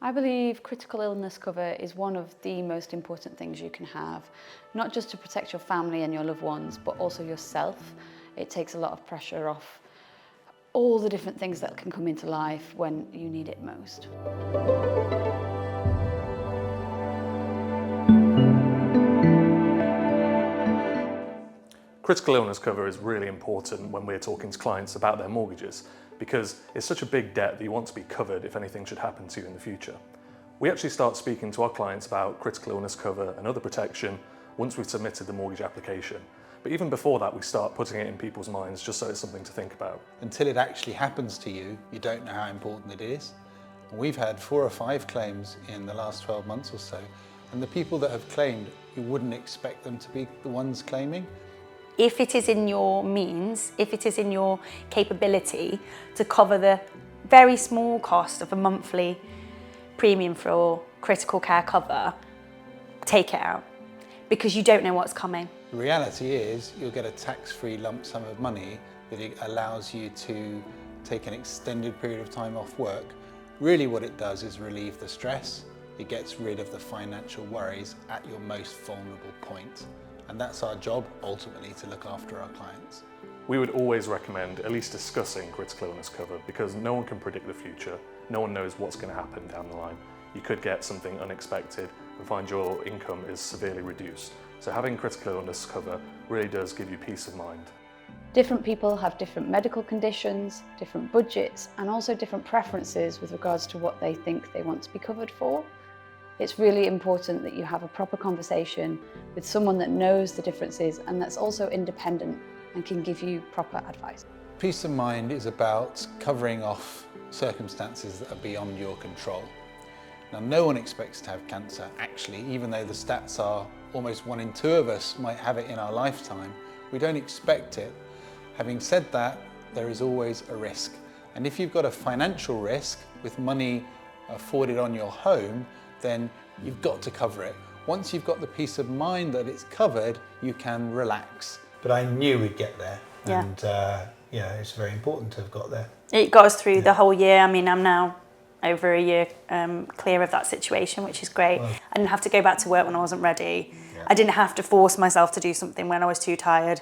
I believe critical illness cover is one of the most important things you can have, not just to protect your family and your loved ones, but also yourself. It takes a lot of pressure off all the different things that can come into life when you need it most. Critical illness cover is really important when we're talking to clients about their mortgages because it's such a big debt that you want to be covered if anything should happen to you in the future. We actually start speaking to our clients about critical illness cover and other protection once we've submitted the mortgage application. But even before that, we start putting it in people's minds just so it's something to think about. Until it actually happens to you, you don't know how important it is. We've had 4 or 5 claims in the last 12 months or so, and the people that have claimed, you wouldn't expect them to be the ones claiming. If it is in your means, if it is in your capability to cover the very small cost of a monthly premium for critical care cover, take it out, because you don't know what's coming. The reality is you'll get a tax-free lump sum of money that allows you to take an extended period of time off work. Really what it does is relieve the stress. It gets rid of the financial worries at your most vulnerable point. And that's our job, ultimately, to look after our clients. We would always recommend at least discussing critical illness cover because no one can predict the future. No one knows what's going to happen down the line. You could get something unexpected and find your income is severely reduced. So having critical illness cover really does give you peace of mind. Different people have different medical conditions, different budgets, and also different preferences with regards to what they think they want to be covered for. It's really important that you have a proper conversation with someone that knows the differences and that's also independent and can give you proper advice. Peace of mind is about covering off circumstances that are beyond your control. Now, no one expects to have cancer, actually, even though the stats are almost 1 in 2 of us might have it in our lifetime. We don't expect it. Having said that, there is always a risk. And if you've got a financial risk with money afforded on your home, then you've got to cover it. Once you've got the peace of mind that it's covered, you can relax. But I knew we'd get there, Yeah. and it's very important to have got there. It got us through the whole year. I mean, I'm now over a year clear of that situation, which is great. Well, I didn't have to go back to work when I wasn't ready. Yeah. I didn't have to force myself to do something when I was too tired.